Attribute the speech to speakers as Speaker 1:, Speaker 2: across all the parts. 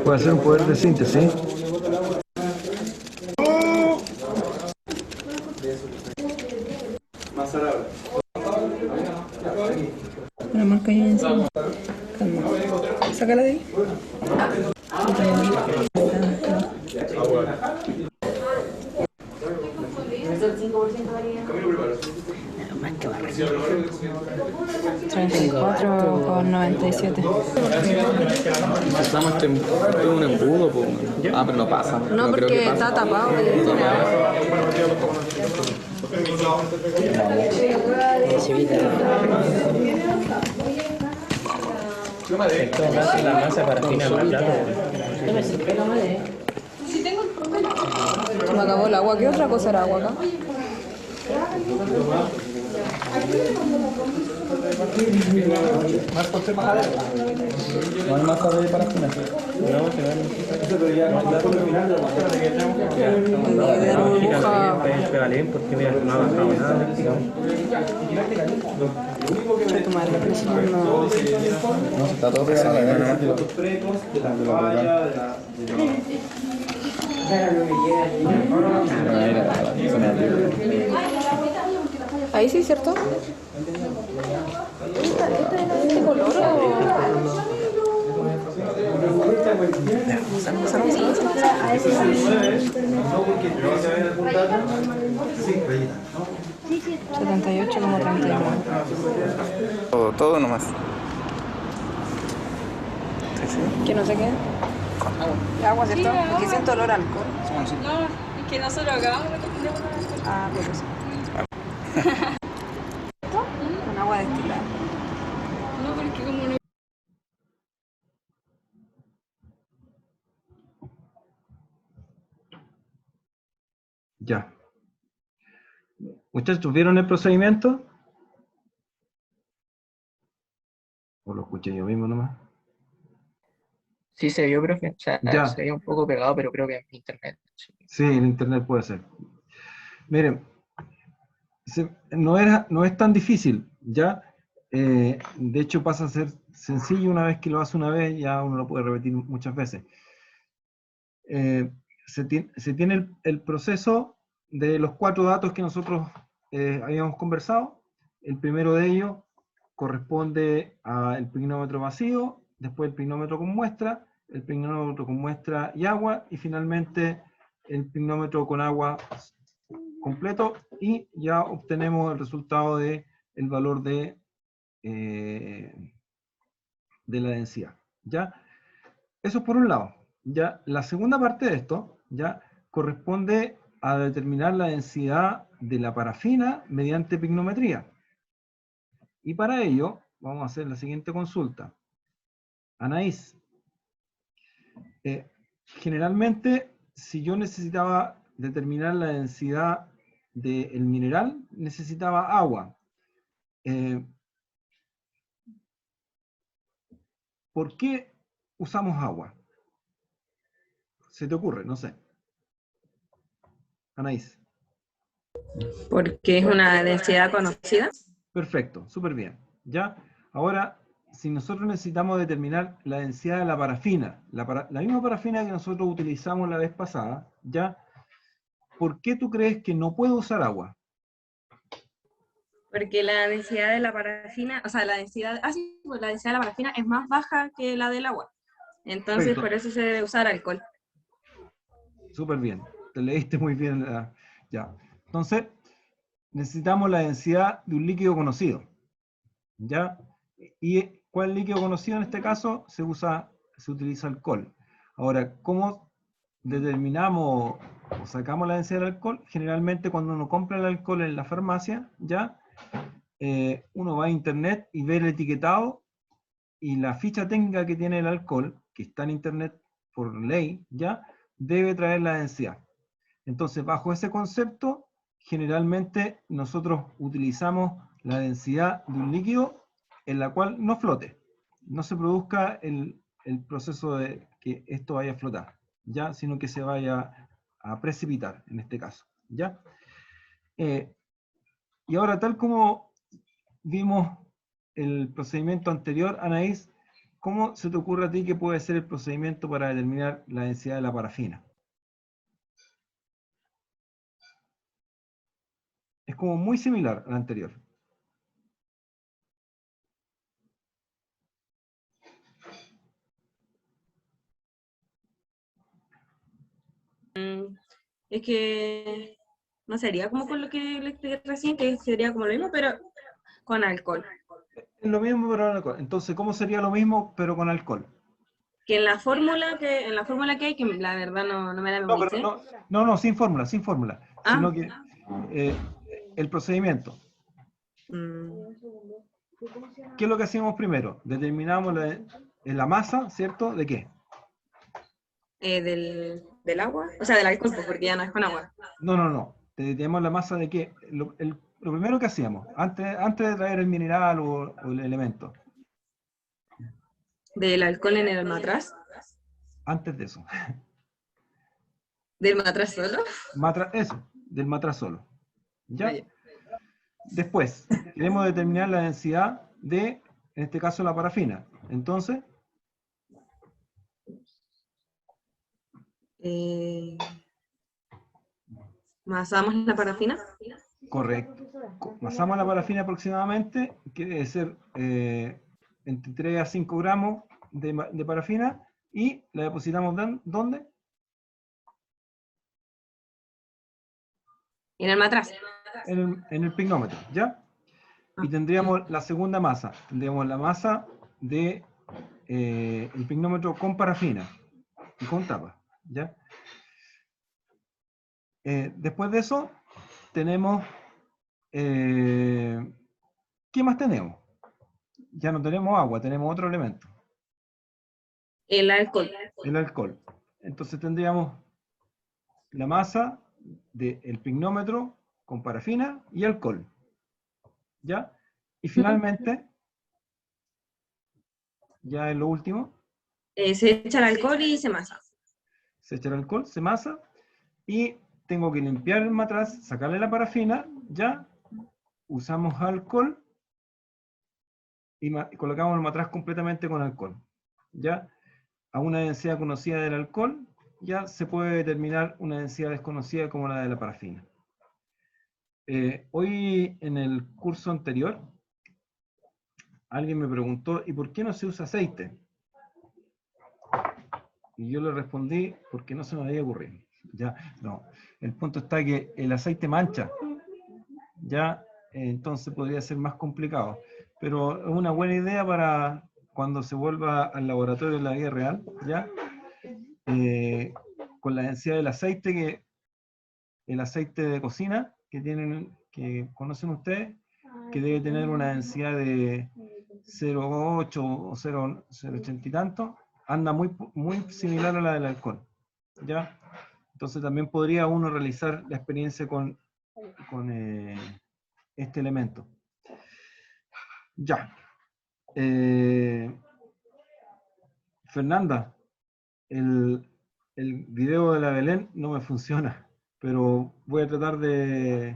Speaker 1: Puede ser un poder de síntesis.
Speaker 2: Una marca ahí encima. Calma. Sácala de ahí. Más que va a 34,97.
Speaker 3: Usamos este es un embudo, pues. Ah, pero no pasa.
Speaker 2: No,
Speaker 3: creo que
Speaker 2: porque
Speaker 3: pase.
Speaker 2: está tapado y tiene agua.
Speaker 4: La masa para final más plata.
Speaker 2: Se me acabó el agua. ¿Qué otra cosa era agua acá?
Speaker 1: No hay masa de parafina.
Speaker 4: Pegalín porque mira, no ha bajado nada.
Speaker 1: No, está todo pegado a la gana.
Speaker 2: Ahí sí, ¿cierto? ¿Esta es de color o...?
Speaker 3: Todo nomás.
Speaker 2: Que no sé qué. Agua, ¿cierto? Es que siento olor a alcohol.
Speaker 5: No, es que nosotros acabamos de comer.
Speaker 2: Ah, por eso. Con agua destilada.
Speaker 5: No, porque como no.
Speaker 1: Ya. ¿Ustedes vieron el procedimiento? ¿O lo escuché yo mismo nomás?
Speaker 4: Sí se vio, profe. O sea,
Speaker 1: Ya.
Speaker 4: se veía un poco pegado, pero creo que en internet. Sí.
Speaker 1: Sí, en internet puede ser. Miren, no es tan difícil, ¿ya? De hecho pasa a ser sencillo una vez que lo hace una vez, ya uno lo puede repetir muchas veces. Se tiene el proceso de los 4 datos que nosotros habíamos conversado. El primero de ellos corresponde al pignómetro vacío, después el pignómetro con muestra, el pignómetro con muestra y agua, y finalmente el pignómetro con agua completo, y ya obtenemos el resultado del valor de la densidad. ¿Ya? Eso por un lado. ¿Ya? La segunda parte de esto ya corresponde a determinar la densidad de la parafina mediante pignometría. Y para ello vamos a hacer la siguiente consulta. Anaís, generalmente si yo necesitaba determinar la densidad del mineral, necesitaba agua. ¿Por qué usamos agua? ¿Se te ocurre? No sé. Anaís.
Speaker 2: Porque es una densidad conocida.
Speaker 1: Perfecto, súper bien. ¿Ya? Ahora, si nosotros necesitamos determinar la densidad de la parafina, la misma parafina que nosotros utilizamos la vez pasada, ¿ya? ¿Por qué tú crees que no puedo usar agua?
Speaker 2: Porque la densidad de la parafina, o sea, la densidad, sí, pues la densidad de la parafina es más baja que la del agua. Entonces,
Speaker 1: Perfecto.
Speaker 2: por eso se debe usar alcohol.
Speaker 1: Súper bien, te leíste muy bien. Ya. Entonces, necesitamos la densidad de un líquido conocido. ¿Ya? ¿Y cuál líquido conocido en este caso? Se utiliza alcohol. Ahora, ¿cómo determinamos o sacamos la densidad del alcohol? Generalmente cuando uno compra el alcohol en la farmacia, ¿ya? Uno va a internet y ve el etiquetado y la ficha técnica que tiene el alcohol, que está en internet por ley, ¿ya? Debe traer la densidad. Entonces, bajo ese concepto, generalmente nosotros utilizamos la densidad de un líquido en la cual no flote, no se produzca el proceso de que esto vaya a flotar, ¿ya? Sino que se vaya a precipitar, en este caso, ¿ya? Y ahora, tal como vimos el procedimiento anterior, Anaís, ¿cómo se te ocurre a ti que puede ser el procedimiento para determinar la densidad de la parafina? Es como muy similar al anterior.
Speaker 2: Es que no sería como con lo que le expliqué recién, que sería como lo mismo, pero con alcohol.
Speaker 1: Es lo mismo, pero con alcohol. Entonces, ¿cómo sería lo mismo, pero con alcohol?
Speaker 2: Que en la fórmula que hay, que la verdad no me la
Speaker 1: No, pero
Speaker 2: memoricé.
Speaker 1: no, sin fórmula,
Speaker 2: Ah,
Speaker 1: sino que el procedimiento.
Speaker 2: mm,
Speaker 1: ¿Qué es lo que hacíamos primero? Determinamos la masa, ¿cierto? ¿De qué?
Speaker 2: del agua, o sea, del alcohol, pues, porque ya no es con agua.
Speaker 1: No. Determinamos la masa de qué. Lo primero que hacíamos, antes de traer el mineral o el elemento,
Speaker 2: Del alcohol en el matraz,
Speaker 1: antes de eso.
Speaker 2: del matraz solo.
Speaker 1: Eso, del matraz solo. ¿Ya?
Speaker 2: Vaya.
Speaker 1: Después, queremos determinar la densidad de, en este caso, la parafina. Entonces,
Speaker 2: Masamos la parafina.
Speaker 1: correcto. Masamos la parafina aproximadamente, que debe ser entre 3 a 5 gramos de parafina, y la depositamos ¿dónde?
Speaker 2: En el matraz.
Speaker 1: En el pignómetro, ¿ya? Y tendríamos la segunda masa. Tendríamos la masa de el pignómetro con parafina y con tapa, ¿ya? Después de eso, tenemos... ¿qué más tenemos? Ya no tenemos agua, tenemos otro elemento,
Speaker 2: El alcohol.
Speaker 1: el alcohol. Entonces tendríamos la masa del pignómetro con parafina y alcohol, ¿ya? Y finalmente, ya en lo último,
Speaker 2: Se echa el alcohol y se masa.
Speaker 1: se echa el alcohol, se masa, y tengo que limpiar el matraz, sacarle la parafina, ya, usamos alcohol, y colocamos el matraz completamente con alcohol, ya. A una densidad conocida del alcohol, ya se puede determinar una densidad desconocida como la de la parafina. Hoy en el curso anterior, alguien me preguntó, ¿y por qué no se usa aceite? Y yo le respondí, porque no se me había ocurrido. Ya, no. El punto está que el aceite mancha, ya, entonces podría ser más complicado. Pero es una buena idea para cuando se vuelva al laboratorio en la vida real, ya, con la densidad del aceite, que el aceite de cocina que conocen ustedes, que debe tener una densidad de 0,8 o 0,80 y tanto, anda muy similar a la del alcohol, ¿ya? Entonces también podría uno realizar la experiencia con este elemento. Ya. Fernanda, el video de la Belén no me funciona, pero voy a tratar de...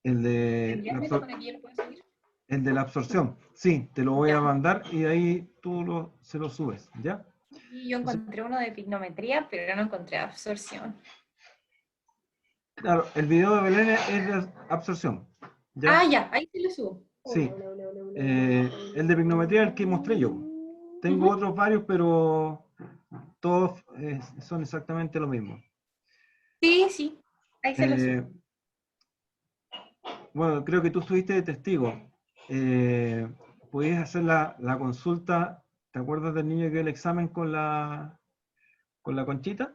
Speaker 1: El de la absorción. Sí, te lo voy a mandar y ahí tú se lo subes, ¿ya?
Speaker 6: Y yo encontré uno de pignometría, pero no encontré absorción.
Speaker 1: Claro, el video de Belén es de absorción, ¿ya?
Speaker 6: Ah, ya, ahí se lo subo.
Speaker 1: Sí. El de pignometría es el que mostré yo. Tengo otros varios, pero todos son exactamente lo mismo.
Speaker 6: Sí, ahí se lo subo.
Speaker 1: Bueno, creo que tú estuviste de testigo. ¿Podías hacer la consulta? ¿Te acuerdas del niño que dio el examen con la conchita?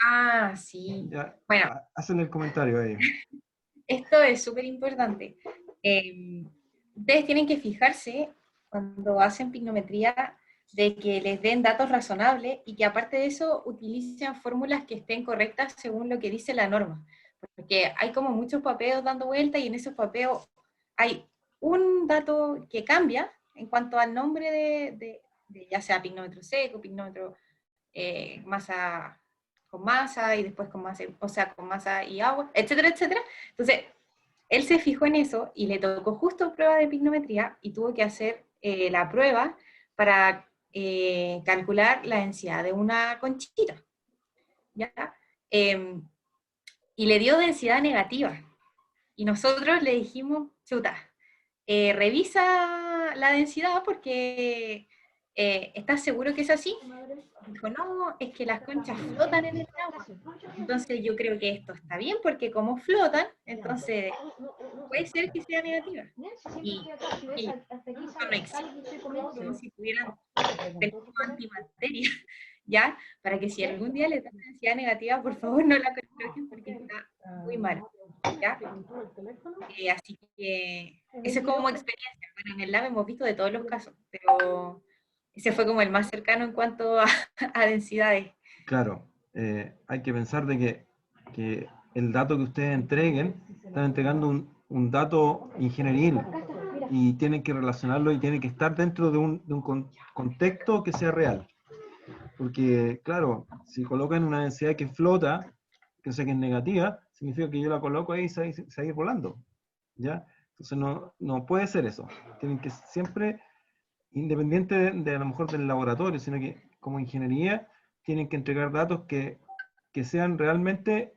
Speaker 6: Ah, sí.
Speaker 1: Ya,
Speaker 6: Bueno,
Speaker 1: hazle el comentario a ellos.
Speaker 6: esto es súper importante. Ustedes tienen que fijarse cuando hacen pignometría de que les den datos razonables y que aparte de eso utilicen fórmulas que estén correctas según lo que dice la norma. Porque hay como muchos papeos dando vuelta y en esos papeos hay un dato que cambia en cuanto al nombre de ya sea pignómetro seco, pignómetro masa con masa y después con masa, o sea, con masa y agua, etcétera, etcétera. Entonces, él se fijó en eso y le tocó justo prueba de pignometría y tuvo que hacer la prueba para calcular la densidad de una conchita, ¿ya? Em, y le dio densidad negativa. Y nosotros le dijimos, chuta, revisa la densidad porque ¿estás seguro que es así? Dijo, no, es que las conchas flotan en el agua. Entonces yo creo que esto está bien porque como flotan, entonces puede ser que sea negativa. Y eso no existe, como si tuvieran tenido antimateria, ¿ya? Para que si algún día les da densidad negativa, por favor no la coloquen porque está muy mal, ¿ya? Así que esa es como experiencia. Bueno, en el lab hemos visto de todos los casos, pero ese fue como el más cercano en cuanto a densidades.
Speaker 1: Claro, hay que pensar de que el dato que ustedes entreguen, están entregando un dato ingenieril y tienen que relacionarlo y tiene que estar dentro de un contexto que sea real. Porque, claro, si colocan una densidad que flota, que sea que es negativa, significa que yo la coloco ahí y se va a ir volando, ¿ya? Entonces no puede ser eso. Tienen que siempre, independiente de a lo mejor del laboratorio, sino que como ingeniería, tienen que entregar datos que sean realmente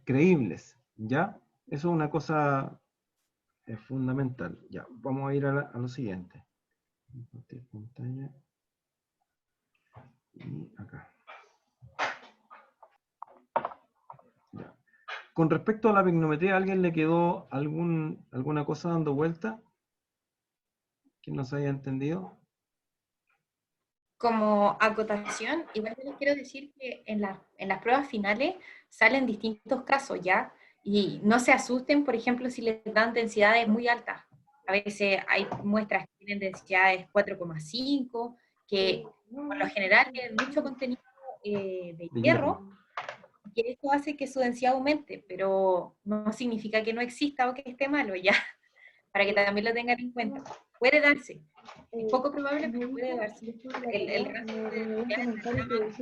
Speaker 1: creíbles, ¿ya? Eso es una cosa fundamental. Ya, vamos a ir a lo siguiente. Compartir pantalla. Y acá. Ya. Con respecto a la pignometría, ¿a alguien le quedó alguna cosa dando vuelta? ¿Que no se haya entendido?
Speaker 6: Como acotación, igual les quiero decir que en las pruebas finales salen distintos casos, ¿ya? Y no se asusten, por ejemplo, si les dan densidades muy altas. A veces hay muestras que tienen densidades 4,5, que por lo general tienen mucho contenido de
Speaker 1: De
Speaker 6: hierro,
Speaker 1: hierro.
Speaker 6: y eso hace que su densidad aumente, pero no significa que no exista o que esté malo, ¿ya? Para que también lo tengan en cuenta. Puede darse, es poco probable, pero puede darse. El rango de densidad está como entre 3,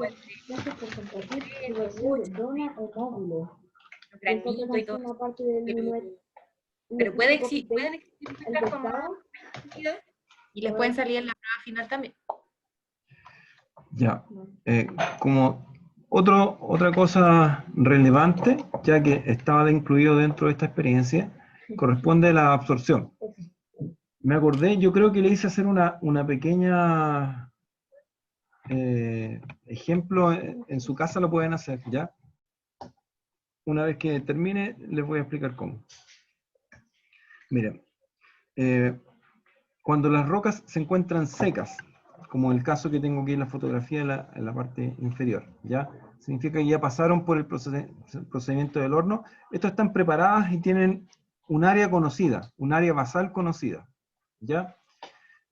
Speaker 6: 8, granito y todo eso. Pero pueden existir muestras con más densidad y les pueden salir en la prueba final también.
Speaker 1: Ya. Como otra cosa relevante, ya que estaba incluido dentro de esta experiencia, corresponde a la absorción. Me acordé, yo creo que le hice hacer una pequeña ejemplo, en su casa lo pueden hacer, ¿ya? Una vez que termine, les voy a explicar cómo. Miren, cuando las rocas se encuentran secas, como el caso que tengo aquí en la fotografía en la parte inferior, ¿ya? Significa que ya pasaron por el procedimiento del horno. Estas están preparadas y tienen un área conocida, un área basal conocida, ¿ya?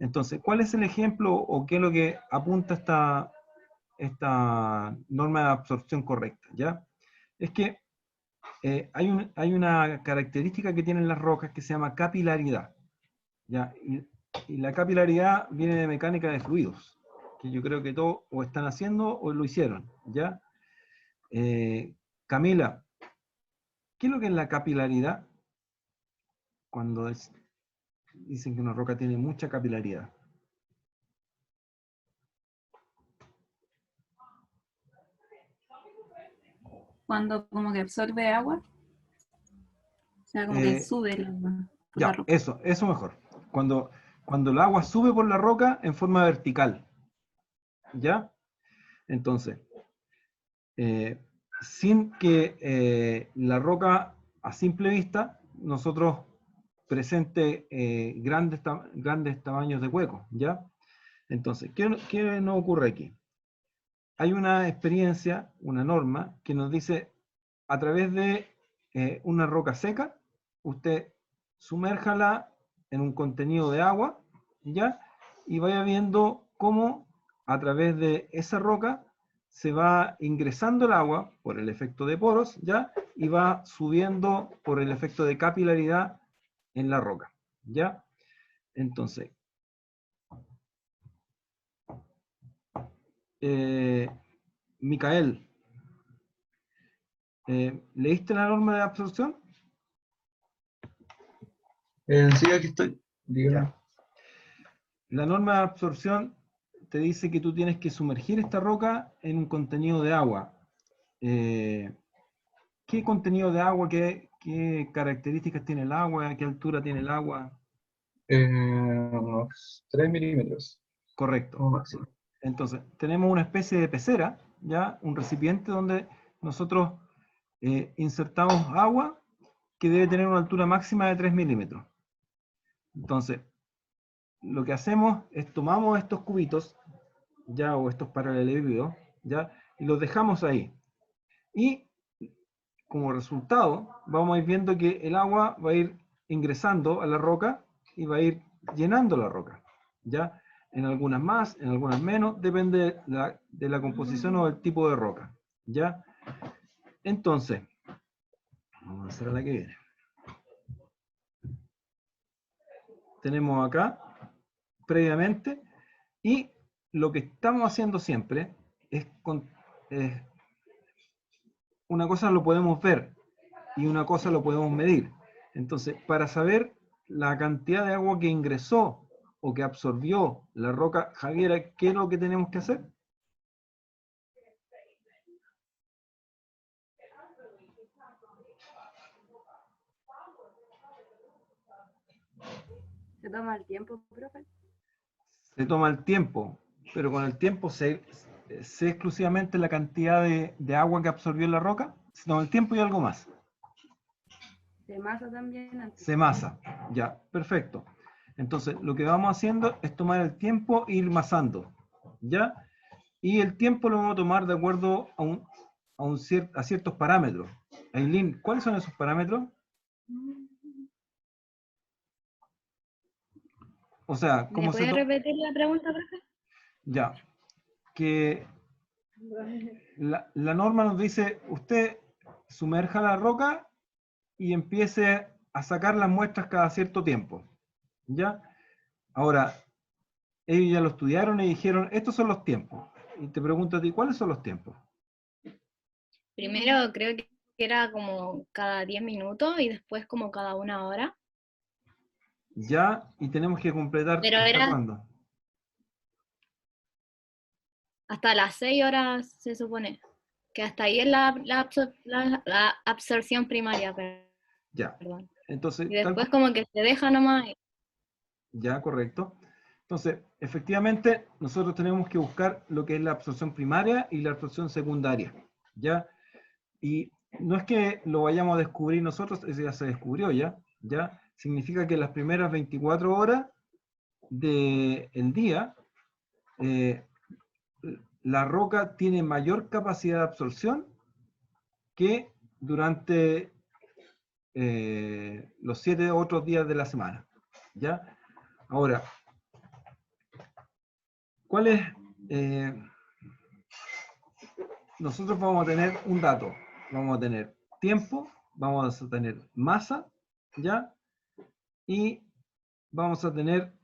Speaker 1: Entonces, ¿cuál es el ejemplo o qué es lo que apunta esta norma de absorción correcta? ¿Ya? Es que hay una característica que tienen las rocas que se llama capilaridad, ¿ya? Y la capilaridad viene de mecánica de fluidos, que yo creo que todos o están haciendo o lo hicieron, ¿ya? Camila, ¿qué es lo que es la capilaridad? Cuando dicen que una roca tiene mucha capilaridad.
Speaker 2: Cuando como que absorbe agua, o sea, como que sube el agua por la
Speaker 1: Ya,
Speaker 2: roca.
Speaker 1: eso mejor. Cuando el agua sube por la roca en forma vertical, ¿ya? Entonces, sin que la roca a simple vista, nosotros presente grandes tamaños de huecos, ¿ya? Entonces, ¿qué nos ocurre aquí? Hay una experiencia, una norma, que nos dice, a través de una roca seca, usted sumérjala en un contenido de agua, ¿ya? Y vaya viendo cómo a través de esa roca se va ingresando el agua por el efecto de poros, ¿ya? Y va subiendo por el efecto de capilaridad en la roca, ¿ya? Entonces, Micael, ¿Leíste la norma de absorción?
Speaker 3: Sí, aquí estoy. Dígame.
Speaker 1: Ya. La norma de absorción te dice que tú tienes que sumergir esta roca en un contenido de agua. ¿Qué contenido de agua, qué características tiene el agua, qué altura tiene el agua?
Speaker 3: Unos 3 milímetros
Speaker 1: Correcto.
Speaker 3: como máximo.
Speaker 1: Entonces, tenemos una especie de pecera, ya, un recipiente donde nosotros insertamos agua que debe tener una altura máxima de 3 milímetros. Entonces, lo que hacemos es tomamos estos cubitos, ya, o estos paralelepípedos, ya, y los dejamos ahí. Y como resultado, vamos a ir viendo que el agua va a ir ingresando a la roca y va a ir llenando la roca, ya. En algunas más, en algunas menos, depende de la composición o del tipo de roca, ya. Entonces, vamos a hacer a la que viene. Tenemos acá, previamente, y lo que estamos haciendo siempre es, una cosa lo podemos ver y una cosa lo podemos medir. Entonces, para saber la cantidad de agua que ingresó o que absorbió la roca, Javiera, ¿qué es lo que tenemos que hacer?
Speaker 5: Se toma el tiempo, profe.
Speaker 1: Se toma el tiempo, pero con el tiempo sé exclusivamente la cantidad de agua que absorbió la roca. Se toma el tiempo y algo más.
Speaker 5: Se masa también antes.
Speaker 1: Se masa. Ya, perfecto. Entonces, lo que vamos haciendo es tomar el tiempo e ir masando. ¿Ya? Y el tiempo lo vamos a tomar de acuerdo a ciertos parámetros. Aileen, ¿cuáles son esos parámetros? O sea,
Speaker 5: ¿Me
Speaker 1: ¿cómo se
Speaker 5: puede
Speaker 1: toma?
Speaker 5: repetir la pregunta, profe?
Speaker 1: Ya, que la norma nos dice, usted sumerja la roca y empiece a sacar las muestras cada cierto tiempo. ¿Ya? Ahora, ellos ya lo estudiaron y dijeron, estos son los tiempos. Y te pregunto a ti, ¿cuáles son los tiempos?
Speaker 5: Primero creo que era como cada 10 minutos y después como cada 1 hora.
Speaker 1: Ya, y tenemos que completar
Speaker 5: Pero
Speaker 1: ¿hasta
Speaker 5: era
Speaker 1: cuándo?
Speaker 5: hasta las 6 horas se supone. Que hasta ahí es la absorción primaria,
Speaker 1: Ya,
Speaker 5: perdón.
Speaker 1: entonces,
Speaker 5: Y después como que se deja nomás.
Speaker 1: ya, correcto. Entonces, efectivamente, nosotros tenemos que buscar lo que es la absorción primaria y la absorción secundaria, ¿ya? Y no es que lo vayamos a descubrir nosotros, eso ya se descubrió ya, ¿ya? Significa que las primeras 24 horas del día, la roca tiene mayor capacidad de absorción que durante los 7 otros días de la semana, ¿ya? Ahora, ¿cuál es? Nosotros vamos a tener un dato, vamos a tener tiempo, vamos a tener masa, ¿ya? Y vamos a tener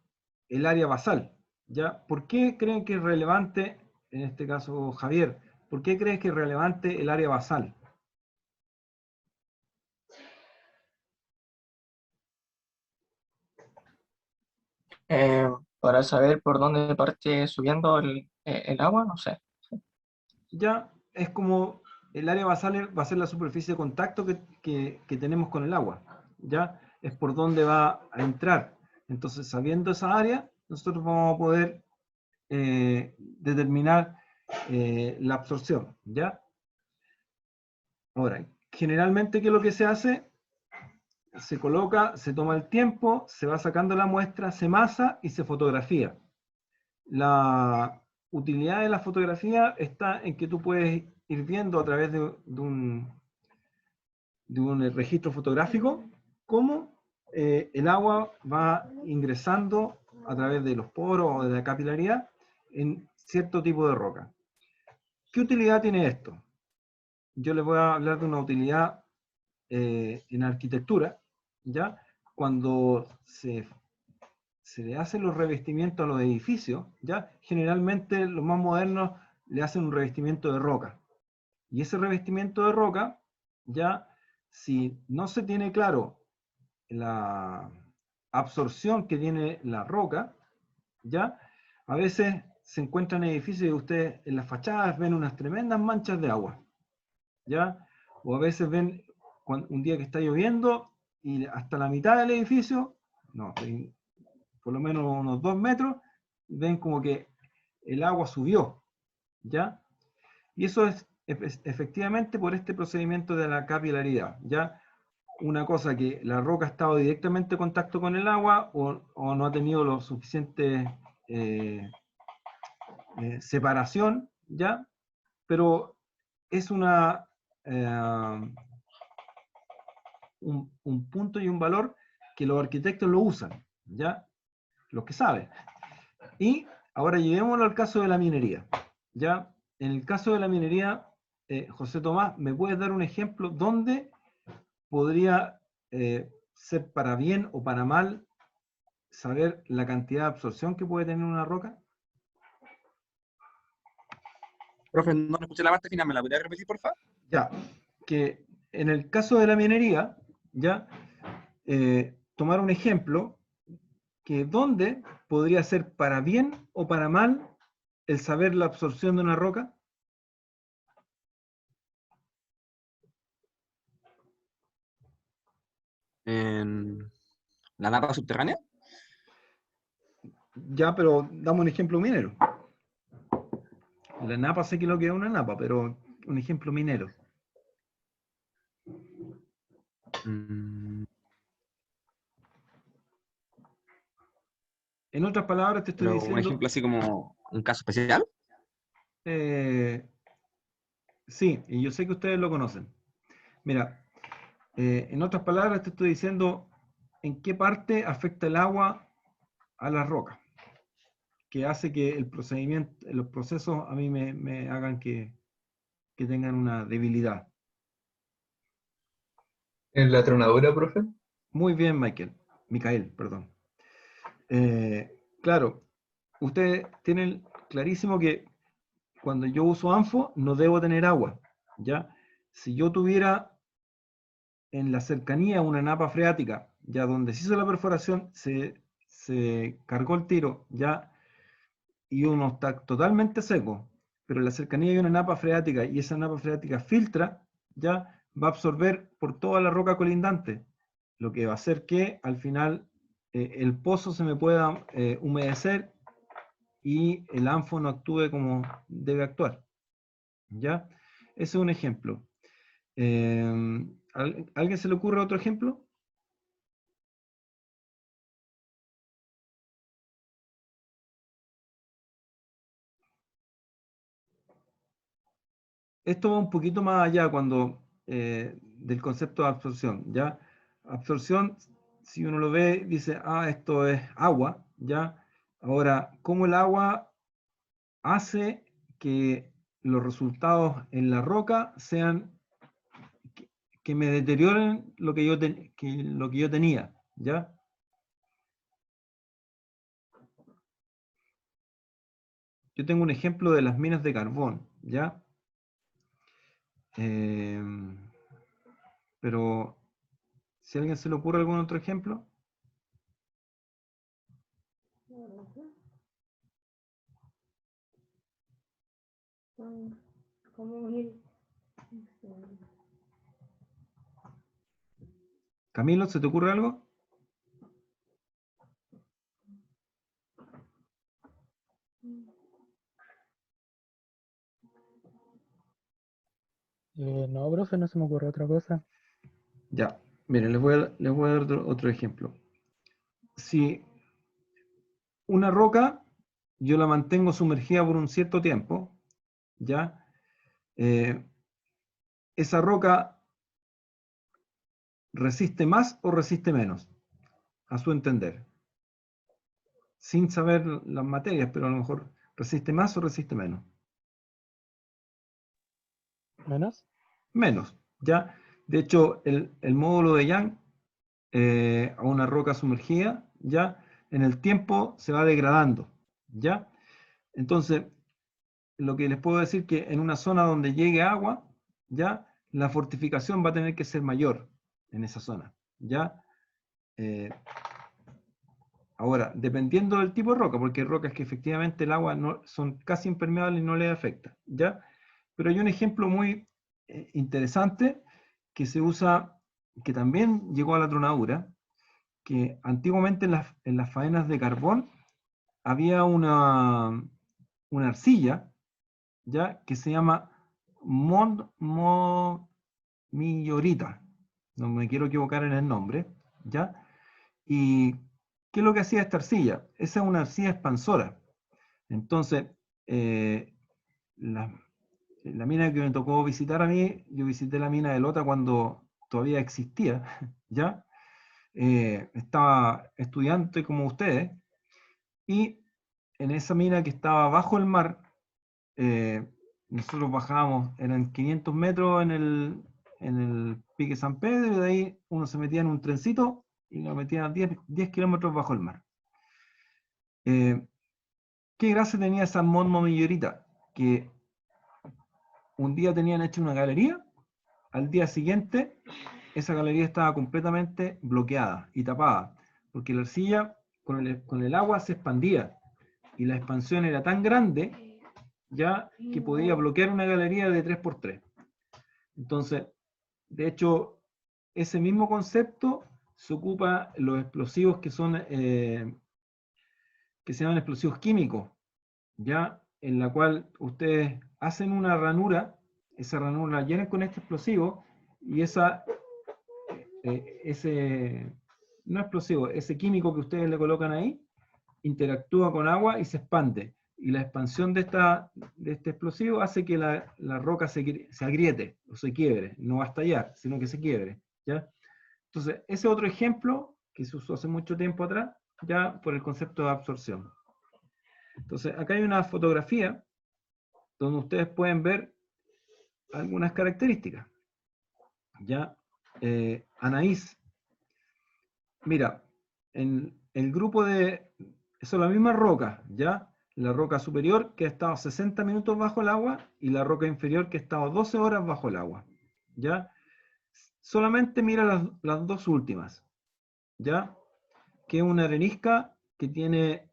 Speaker 1: el área basal, ¿ya? ¿Por qué creen que es relevante, en este caso Javier, por qué crees que es relevante el área basal?
Speaker 4: Para saber por dónde parte subiendo el agua, no sé.
Speaker 1: Ya es como el área basal va a ser la superficie de contacto que tenemos con el agua, ya es por donde va a entrar. Entonces, sabiendo esa área, nosotros vamos a poder determinar la absorción, ¿ya? Ahora, generalmente, ¿qué es lo que se hace? Se coloca, se toma el tiempo, se va sacando la muestra, se masa y se fotografía. La utilidad de la fotografía está en que tú puedes ir viendo a través de un registro fotográfico cómo el agua va ingresando a través de los poros o de la capilaridad en cierto tipo de roca. ¿Qué utilidad tiene esto? Yo les voy a hablar de una utilidad en arquitectura, ¿ya? Cuando se le hacen los revestimientos a los edificios, ¿ya? Generalmente los más modernos le hacen un revestimiento de roca. Y ese revestimiento de roca ya, si no se tiene claro la absorción que tiene la roca, ya, a veces se encuentran edificios y ustedes en las fachadas ven unas tremendas manchas de agua, ya, o a veces ven un día que está lloviendo y hasta la mitad del edificio, no, por lo menos unos 2 metros, ven como que el agua subió, ¿ya? Y eso es efectivamente por este procedimiento de la capilaridad, ¿ya? Una cosa que la roca ha estado directamente en contacto con el agua o no ha tenido lo suficiente separación, ¿ya? Pero es una, un punto y un valor que los arquitectos lo usan, ¿ya? Los que saben. Y ahora llevémoslo al caso de la minería, ¿ya? En el caso de la minería, José Tomás, ¿me puedes dar un ejemplo donde podría ser para bien o para mal saber la cantidad de absorción que puede tener una roca?
Speaker 7: Profe, no escuché la parte final, ¿me la podría repetir, por favor?
Speaker 1: Ya, que en el caso de la minería, ya, tomar un ejemplo que donde podría ser para bien o para mal el saber la absorción de una roca.
Speaker 7: En la napa subterránea.
Speaker 1: Ya, pero damos un ejemplo minero. La napa sé que lo que es una napa, pero un ejemplo minero.
Speaker 7: Mm,
Speaker 1: En otras palabras, te estoy
Speaker 7: pero un
Speaker 1: diciendo...
Speaker 7: ejemplo así como un caso especial.
Speaker 1: Sí, y yo sé que ustedes lo conocen. Mira, en otras palabras, te estoy diciendo en qué parte afecta el agua a la roca, que hace que el procedimiento, los procesos a mí me hagan que tengan una debilidad.
Speaker 3: ¿En la tronadura, profe?
Speaker 1: Muy bien, Micael, perdón. Claro, ustedes tienen clarísimo que cuando yo uso ANFO no debo tener agua, ¿ya? Si yo tuviera en la cercanía una napa freática, ya donde se hizo la perforación, se cargó el tiro, ya, y uno está totalmente seco, pero en la cercanía hay una napa freática y esa napa freática filtra, ya va a absorber por toda la roca colindante, lo que va a hacer que al final el pozo se me pueda humedecer y el ANFO no actúe como debe actuar. ¿Ya? Ese es un ejemplo. ¿Alguien se le ocurre otro ejemplo? Esto va un poquito más allá cuando del concepto de absorción, ¿ya? Absorción, si uno lo ve, dice, ah, esto es agua, ¿ya? Ahora, ¿cómo el agua hace que los resultados en la roca sean que me deterioren lo que lo que yo tenía, ¿ya? Yo tengo un ejemplo de las minas de carbón, ¿ya? Pero, si a alguien se le ocurre algún otro ejemplo. Camilo, ¿se te ocurre algo?
Speaker 8: No, profe, no se me ocurre otra cosa.
Speaker 1: Ya, miren, les voy a dar otro ejemplo. Si una roca yo la mantengo sumergida por un cierto tiempo, ¿ya? Esa roca resiste más o resiste menos, a su entender. Sin saber las materias, pero a lo mejor resiste más o resiste menos.
Speaker 8: ¿Menos?
Speaker 1: Menos, ¿ya? De hecho, el módulo de Young a una roca sumergida, ¿ya? En el tiempo se va degradando, ¿ya? Entonces, lo que les puedo decir que en una zona donde llegue agua, ¿ya? la fortificación va a tener que ser mayor en esa zona, ¿ya? Ahora, dependiendo del tipo de roca, porque hay rocas que efectivamente el agua son casi impermeables y no les afecta, ¿ya? Pero hay un ejemplo muy interesante que se usa, que también llegó a la tronadura, que antiguamente en las faenas de carbón había una arcilla, ¿ya? Que se llama millorita, no me quiero equivocar en el nombre, ¿ya? ¿Y qué es lo que hacía esta arcilla? Esa es una arcilla expansora. Entonces, la mina que me tocó visitar a mí, yo visité la mina de Lota cuando todavía existía, ¿ya? Estaba estudiante como ustedes, y en esa mina que estaba bajo el mar, nosotros bajábamos, eran 500 metros en el Pique San Pedro, y de ahí uno se metía en un trencito y lo metía a 10 kilómetros bajo el mar. ¿Qué gracia tenía esa millorita? Que un día tenían hecho una galería, al día siguiente esa galería estaba completamente bloqueada y tapada, porque la arcilla con el agua se expandía, y la expansión era tan grande ya que podía bloquear una galería de 3x3. Entonces, de hecho, ese mismo concepto se ocupa en los explosivos que se llaman explosivos químicos, ya en la cual ustedes hacen una ranura, esa ranura la llenan con este explosivo, y no explosivo, ese químico que ustedes le colocan ahí, interactúa con agua y se expande. Y la expansión de este explosivo hace que la roca se agriete o se quiebre. No va a estallar, sino que se quiebre, ¿ya? Entonces, ese otro ejemplo que se usó hace mucho tiempo atrás, ya por el concepto de absorción. Entonces, acá hay una fotografía donde ustedes pueden ver algunas características. ¿Ya? Anaís. Mira, en el grupo son las mismas rocas, ¿ya? La roca superior que ha estado 60 minutos bajo el agua, y la roca inferior que ha estado 12 horas bajo el agua, ¿ya? Solamente mira las dos últimas, ¿ya? Que es una arenisca que tiene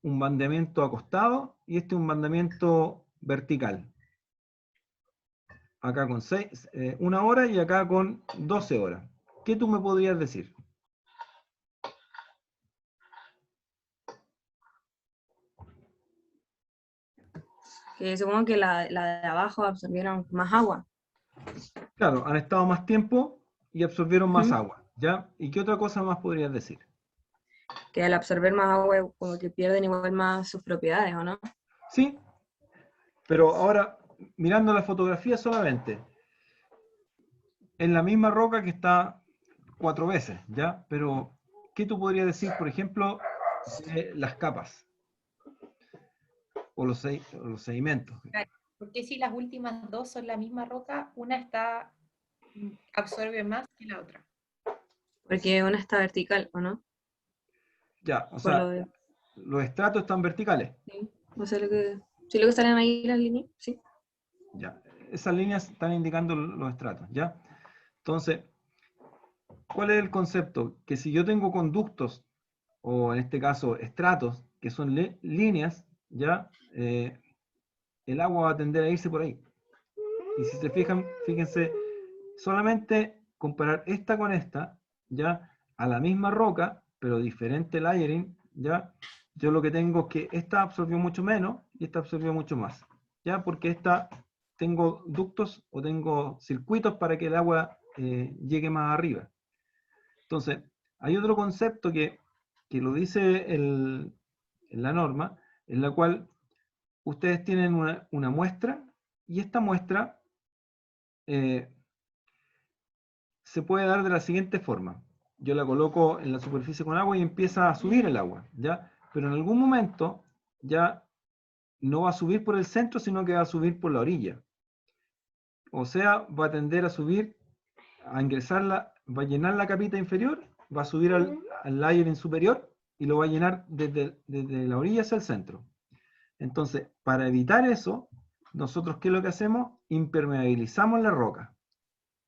Speaker 1: un bandeamiento acostado, y un bandeamiento vertical. Acá con 1 hora, y acá con 12 horas. ¿Qué tú me podrías decir?
Speaker 2: Que supongo que la de abajo absorbieron más agua.
Speaker 1: Claro, han estado más tiempo y absorbieron más agua, ¿ya? ¿Y qué otra cosa más podrías decir?
Speaker 2: Que al absorber más agua, como que pierden igual más sus propiedades, ¿o no?
Speaker 1: Sí, pero ahora, mirando la fotografía solamente, en la misma roca que está 4 veces, ¿ya? Pero, ¿qué tú podrías decir, por ejemplo, de las capas? O los sedimentos.
Speaker 6: Porque si las últimas dos son la misma roca, una absorbe más que la otra.
Speaker 2: Porque una está vertical, ¿o no?
Speaker 1: Ya, o sea, los estratos están verticales.
Speaker 2: Sí, o sea, si lo que salen ahí las líneas, sí.
Speaker 1: Ya, esas líneas están indicando los estratos, ¿ya? Entonces, ¿cuál es el concepto? Que si yo tengo conductos, o en este caso estratos, que son líneas, ¿ya? El agua va a tender a irse por ahí. Y si se fijan, fíjense, solamente comparar esta con esta, ¿ya? A la misma roca, pero diferente layering, ¿ya? Yo lo que tengo es que esta absorbió mucho menos y esta absorbió mucho más, ¿ya? Porque esta tengo ductos o tengo circuitos para que el agua llegue más arriba. Entonces, hay otro concepto que lo dice la norma, en la cual ustedes tienen una muestra, y esta muestra se puede dar de la siguiente forma. Yo la coloco en la superficie con agua y empieza a subir el agua, ¿ya? Pero en algún momento ya no va a subir por el centro, sino que va a subir por la orilla. O sea, va a tender a subir, a ingresarla, va a llenar la capita inferior, va a subir al layering superior y lo va a llenar desde la orilla hacia el centro. Entonces, para evitar eso, nosotros, ¿qué es lo que hacemos? Impermeabilizamos la roca.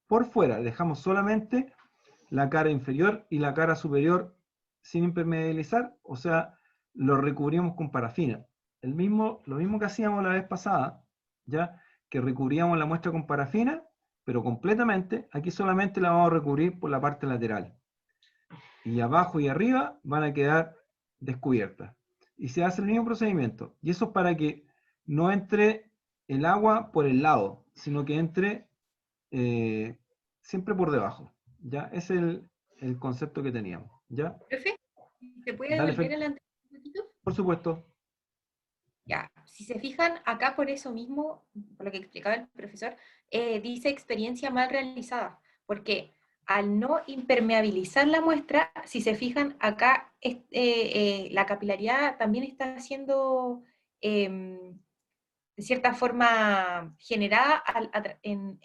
Speaker 1: por fuera, dejamos solamente la cara inferior y la cara superior sin impermeabilizar, o sea, lo recubrimos con parafina. Lo mismo que hacíamos la vez pasada, ya que recubríamos la muestra con parafina, pero completamente, aquí solamente la vamos a recubrir por la parte lateral. Y abajo y arriba van a quedar descubiertas. Y se hace el mismo procedimiento. Y eso es para que no entre el agua por el lado, sino que entre siempre por debajo. ¿Ya? Ese es el concepto que teníamos. ¿Ya?
Speaker 6: Profe, ¿se puede
Speaker 1: Dale,
Speaker 6: volver
Speaker 1: Fer.
Speaker 6: a la anterior un poquito?
Speaker 1: Por supuesto.
Speaker 6: Ya, si se fijan, acá por eso mismo, por lo que explicaba el profesor, dice experiencia mal realizada, porque al no impermeabilizar la muestra, si se fijan, acá la capilaridad también está siendo, de cierta forma, generada en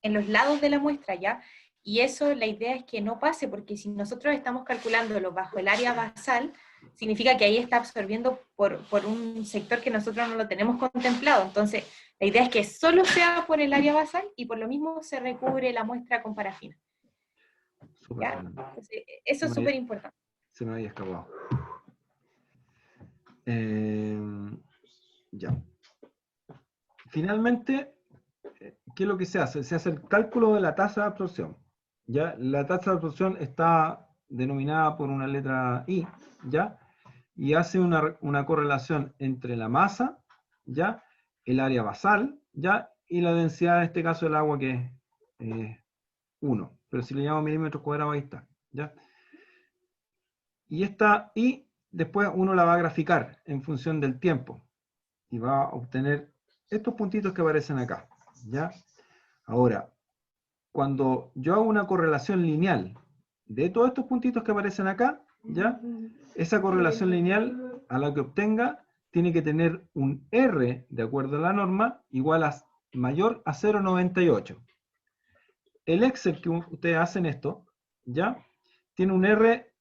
Speaker 6: los lados de la muestra, ¿ya? Y eso la idea es que no pase, porque si nosotros estamos calculándolo bajo el área basal, significa que ahí está absorbiendo por un sector que nosotros no lo tenemos contemplado. Entonces, la idea es que solo sea por el área basal y por lo mismo se recubre la muestra con parafina.
Speaker 1: Súper,
Speaker 6: ¿Ya?
Speaker 1: Fernanda.
Speaker 6: Entonces, eso es súper importante.
Speaker 1: Se me había escapado. Ya. Finalmente, ¿qué es lo que se hace? Se hace el cálculo de la tasa de absorción. ¿Ya? La tasa de absorción está denominada por una letra I, ¿ya? Y hace una correlación entre la masa, ¿ya? El área basal, ¿ya? Y la densidad, en este caso, del agua, que es 1. Pero si le llamo milímetros cuadrados, ahí está, ¿ya? Y después uno la va a graficar en función del tiempo. Y va a obtener estos puntitos que aparecen acá, ¿ya? Ahora, cuando yo hago una correlación lineal de todos estos puntitos que aparecen acá, ¿ya? Esa correlación lineal a la que obtenga tiene que tener un R, de acuerdo a la norma, igual a mayor a 0,98. El Excel que ustedes hacen esto, ¿ya? Tiene un R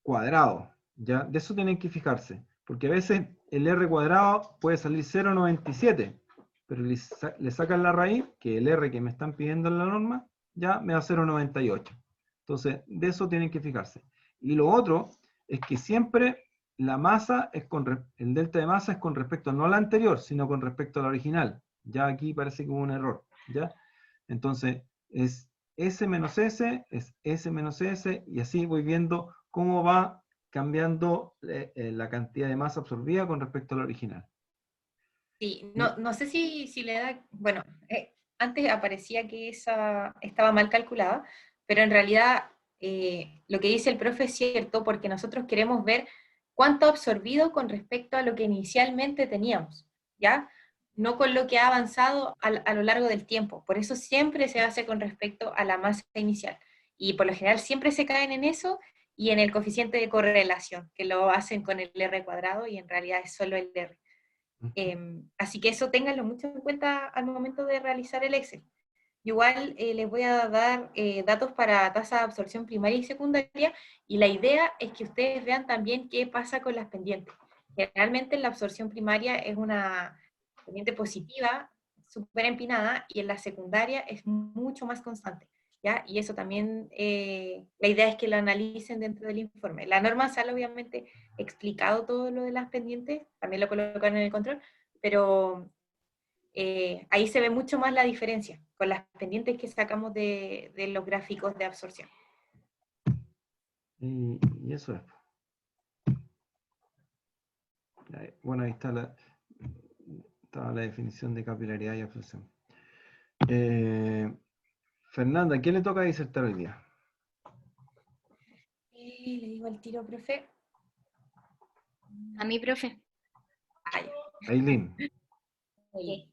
Speaker 1: cuadrado, ¿ya? De eso tienen que fijarse, porque a veces el R cuadrado puede salir 0,97, pero le sacan la raíz, que el R que me están pidiendo en la norma, ya me da 0,98. Entonces, de eso tienen que fijarse. Y lo otro es que siempre la masa el delta de masa es con respecto no a la anterior, sino con respecto a la original. Ya aquí parece que hubo un error, ¿ya? Entonces, es S menos S, es S menos S, y así voy viendo cómo va cambiando la cantidad de masa absorbida con respecto a la original.
Speaker 6: Sí, no sé si le da, bueno, antes aparecía que esa estaba mal calculada, pero en realidad lo que dice el profe es cierto, porque nosotros queremos ver cuánto ha absorbido con respecto a lo que inicialmente teníamos, ¿ya? No con lo que ha avanzado a lo largo del tiempo. Por eso siempre se hace con respecto a la masa inicial. Y por lo general siempre se caen en eso y en el coeficiente de correlación, que lo hacen con el R cuadrado y en realidad es solo el R. Así que eso ténganlo mucho en cuenta al momento de realizar el Excel. Igual les voy a dar datos para tasa de absorción primaria y secundaria, y la idea es que ustedes vean también qué pasa con las pendientes. Generalmente la absorción primaria es una pendiente positiva, súper empinada, y en la secundaria es mucho más constante, ¿ya? Y eso también, la idea es que lo analicen dentro del informe. La norma sale obviamente explicado todo lo de las pendientes, también lo colocan en el control, pero ahí se ve mucho más la diferencia con las pendientes que sacamos de los gráficos de absorción.
Speaker 1: Y eso es. Bueno, ahí está la definición de capilaridad y absorción. Fernanda, ¿quién le toca disertar hoy día?
Speaker 6: Le digo al tiro, profe.
Speaker 5: A mi profe.
Speaker 6: Ay,
Speaker 1: Aileen,
Speaker 6: ahí.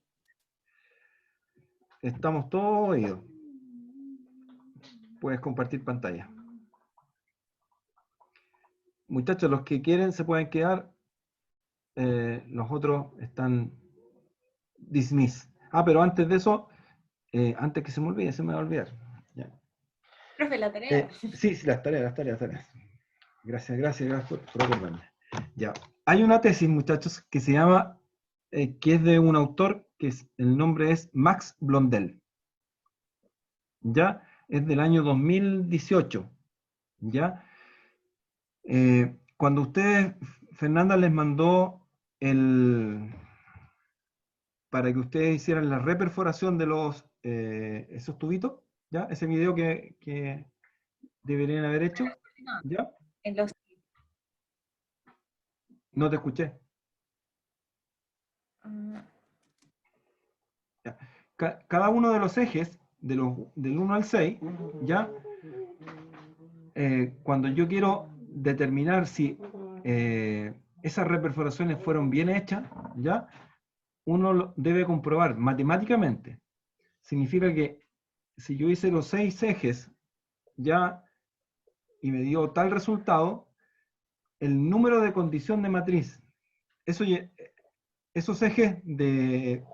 Speaker 1: estamos todos oídos. Puedes compartir pantalla. Muchachos, los que quieren se pueden quedar. Los otros están dismiss. Pero antes de eso, antes que se me olvide, se me va a olvidar. Ya.
Speaker 6: Profe, la tarea.
Speaker 1: Sí, las tareas. Gracias por acordarme. Ya. Hay una tesis, muchachos, que se llama, que es de un autor, el nombre es Max Blondel. ¿ya? Es del año 2018, ¿ya? Cuando ustedes, Fernanda les mandó para que ustedes hicieran la reperforación de esos tubitos, ¿ya? Ese video que deberían haber hecho, ¿ya?
Speaker 6: En los,
Speaker 1: No te escuché.
Speaker 6: ah,
Speaker 1: Ya. Cada uno de los ejes, del 1 al 6, ¿ya? Cuando yo quiero determinar si esas reperforaciones fueron bien hechas, ¿ya? Uno debe comprobar matemáticamente. Significa que si yo hice los 6 ejes, ¿ya? Y me dio tal resultado, el número de condición de matriz, esos ejes de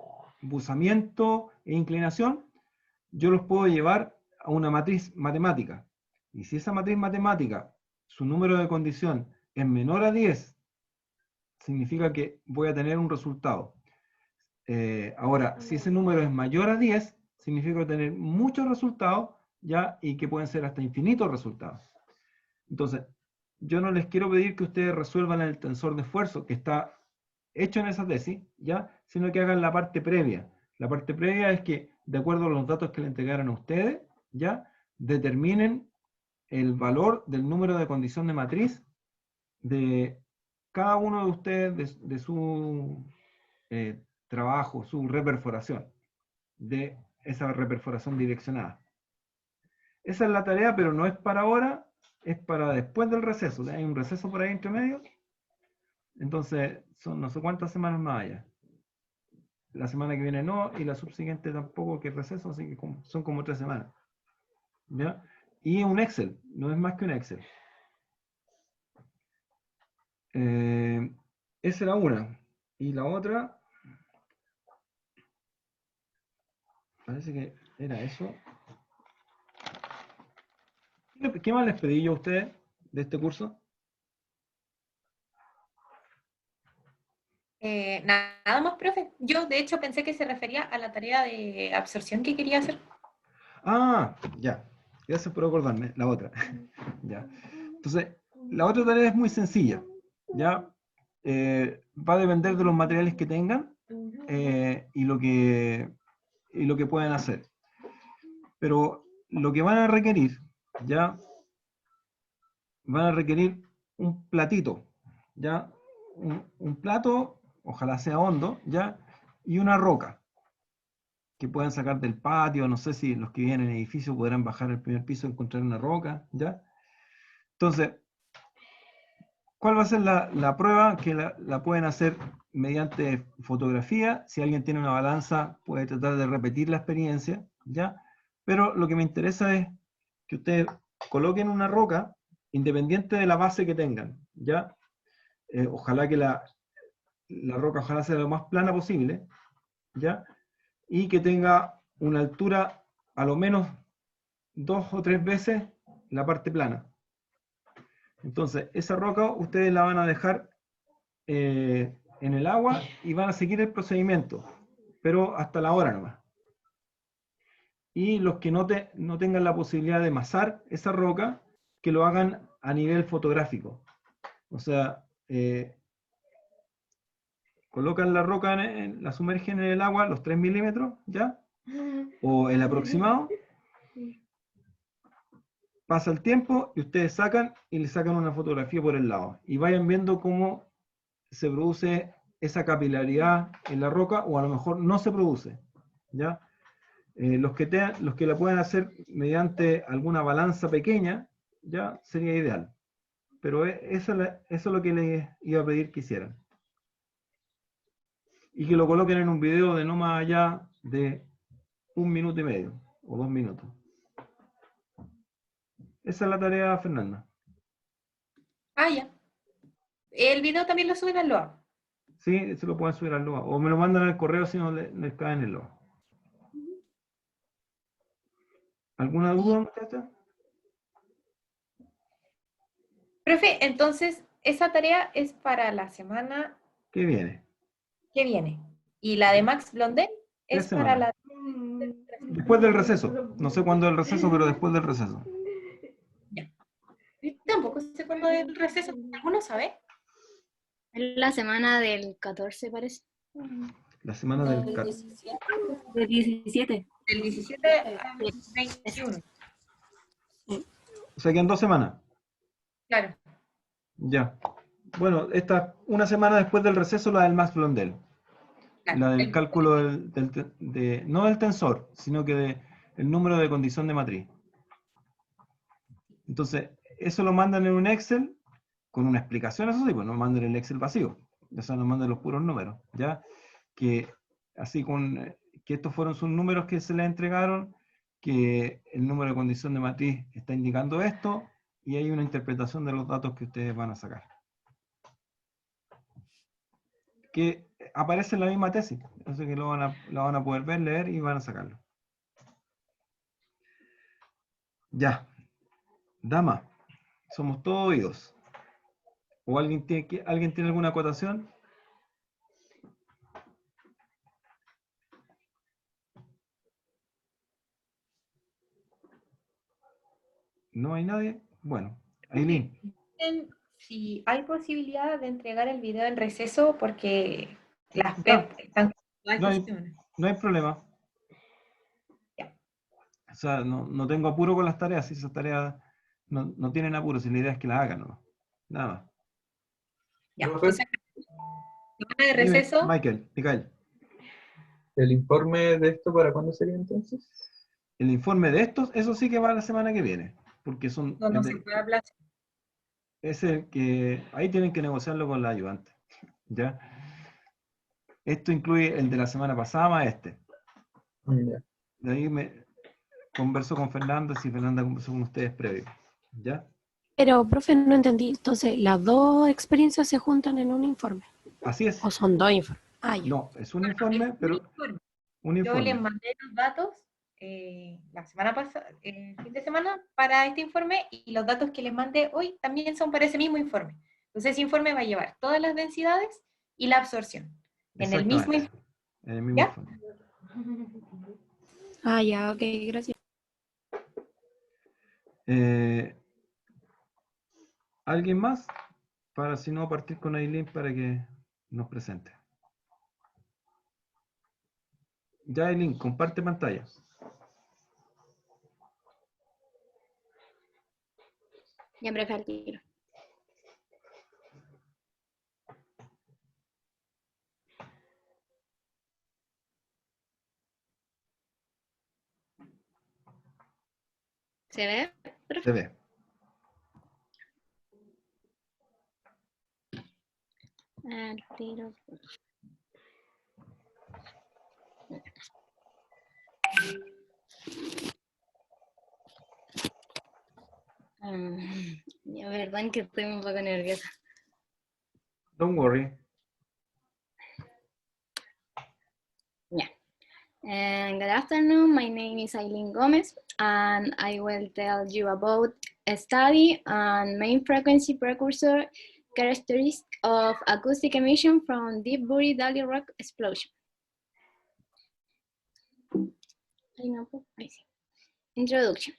Speaker 1: buzamiento e inclinación, yo los puedo llevar a una matriz matemática. Y si esa matriz matemática, su número de condición es menor a 10, significa que voy a tener un resultado. Ahora, si ese número es mayor a 10, significa tener muchos resultados, ¿ya? Y que pueden ser hasta infinitos resultados. Entonces, yo no les quiero pedir que ustedes resuelvan el tensor de esfuerzo que está hecho en esa tesis, ¿ya? Sino que hagan la parte previa. La parte previa es que, de acuerdo a los datos que le entregaron a ustedes, ¿ya? Determinen el valor del número de condición de matriz de cada uno de ustedes, de su trabajo, su reperforación, de esa reperforación direccionada. Esa es la tarea, pero no es para ahora, es para después del receso. Hay un receso por ahí entre medio. Entonces, son no sé cuántas semanas más allá. La semana que viene no, y la subsiguiente tampoco, que es receso, así que son como 3 semanas. ¿Ya? Y un Excel, no es más que un Excel. Esa era una. Y la otra, parece que era eso. ¿Qué más les pedí yo a ustedes de este curso?
Speaker 6: nada más, profe. Yo, de hecho, pensé que se refería a la tarea de absorción que quería hacer.
Speaker 1: Ah, ya. Gracias por acordarme. La otra. Ya. Entonces, la otra tarea es muy sencilla. ¿Ya? Va a depender de los materiales que tengan y lo que puedan hacer. Pero lo que van a requerir, ¿ya? Van a requerir un platito, ¿ya? Un plato, ojalá sea hondo, ¿ya? Y una roca que puedan sacar del patio. No sé si los que viven en el edificio podrán bajar al primer piso y encontrar una roca, ¿ya? Entonces, ¿cuál va a ser la prueba? Que la pueden hacer mediante fotografía. Si alguien tiene una balanza, puede tratar de repetir la experiencia, ¿ya? Pero lo que me interesa es que ustedes coloquen una roca independiente de la base que tengan, ¿ya? Ojalá que la roca ojalá sea lo más plana posible, ¿ya? Y que tenga una altura a lo menos 2 o 3 veces la parte plana. Entonces, esa roca ustedes la van a dejar en el agua y van a seguir el procedimiento, pero hasta la hora nomás. Y los que no tengan la posibilidad de masar esa roca, que lo hagan a nivel fotográfico. O sea, colocan la roca, la sumergen en el agua, los 3 milímetros, ¿ya? O el aproximado. Pasa el tiempo y ustedes sacan y le sacan una fotografía por el lado. Y vayan viendo cómo se produce esa capilaridad en la roca, o a lo mejor no se produce, ¿ya? Los que la pueden hacer mediante alguna balanza pequeña, ya sería ideal. Pero eso es lo que les iba a pedir que hicieran. Y que lo coloquen en un video de no más allá de 1 minuto y medio o 2 minutos. Esa es la tarea, Fernanda.
Speaker 6: Ah, ya. El video también lo suben al LOA.
Speaker 1: Sí, se lo pueden subir al LOA. O me lo mandan al correo si no les cae en el LOA. ¿Alguna duda, muchachas?
Speaker 6: Profe, entonces, esa tarea es para la semana
Speaker 1: ¿Qué viene?
Speaker 6: que viene. Y la de Max Blondel
Speaker 1: 3
Speaker 6: es para
Speaker 1: semanas.
Speaker 6: la
Speaker 1: Después del receso. No sé cuándo es el receso, pero después del receso.
Speaker 6: Yo tampoco sé cuándo es el receso. ¿Alguno sabe?
Speaker 5: Es la semana del 14, parece.
Speaker 1: La semana del
Speaker 6: Del
Speaker 1: 14.
Speaker 6: 17.
Speaker 2: Del 17.
Speaker 6: Del 17 al 21.
Speaker 1: O sea, quedan 2 semanas.
Speaker 6: Claro.
Speaker 1: Ya. Bueno, esta una semana después del receso, la del Max Blondel.
Speaker 6: claro.
Speaker 1: La del cálculo no del tensor, sino que el número de condición de matriz. Entonces, eso lo mandan en un Excel con una explicación, eso sí, pues no mandan el Excel vacío. O sea, no mandan los puros números, ¿ya? Que así que estos fueron sus números que se les entregaron, que el número de condición de matriz está indicando esto, y hay una interpretación de los datos que ustedes van a sacar. Que aparece en la misma tesis, así que lo van a poder ver, leer y van a sacarlo. Ya. Dama, somos todos oídos. ¿O alguien tiene alguna acotación? ¿No hay nadie? Bueno, Aileen.
Speaker 6: Si hay posibilidad de entregar el video en receso porque las
Speaker 1: Ya.
Speaker 6: PEP están
Speaker 1: No hay, no hay problema.
Speaker 6: Ya.
Speaker 1: O sea, no tengo apuro con las tareas, si esas tareas no tienen apuro, si la idea es que las hagan, ¿no? Nada más.
Speaker 6: Ya,
Speaker 3: Profe,
Speaker 6: entonces, semana de
Speaker 1: Dime,
Speaker 6: receso,
Speaker 1: Michael,
Speaker 3: ¿el informe de esto para cuándo sería entonces?
Speaker 1: el informe de estos, eso sí que va la semana que viene, porque
Speaker 6: no se puede hablar.
Speaker 1: es el que, ahí tienen que negociarlo con la ayudante, ¿ya? Esto incluye el de la semana pasada más este.
Speaker 3: Ya.
Speaker 1: De ahí me converso con Fernanda, si Fernanda conversó con ustedes previo, ¿ya?
Speaker 9: Pero, profe, no entendí. Entonces, ¿las dos experiencias se juntan en un informe?
Speaker 1: Así es.
Speaker 9: ¿O son dos informes? Ah, ya.
Speaker 1: No, es un informe, pero un
Speaker 6: Yo les
Speaker 1: informe.
Speaker 6: mandé los datos la semana pasada, el fin de semana, para este informe, y los datos que les mandé hoy también son para ese mismo informe. Entonces, ese informe va a llevar todas las densidades y la absorción en el mismo
Speaker 1: Exactamente.
Speaker 6: informe.
Speaker 1: En el mismo
Speaker 6: ¿Ya?
Speaker 1: informe.
Speaker 9: Ah, ya, ok, gracias.
Speaker 1: ¿Alguien más? Para si no partir con Aileen para que nos presente. Ya, Aileen, comparte pantalla.
Speaker 5: Ya, profe, al tiro. ¿Se ve, profe?
Speaker 1: Se ve.
Speaker 5: Al tiro. Ya, verdad que estoy un poco nerviosa.
Speaker 1: Don't worry.
Speaker 5: Yeah. Good afternoon. My name is Aileen Gomez, and I will tell you about a study on main frequency precursor characteristics of acoustic emission from deep buried Daly rock explosion. I see. Introduction.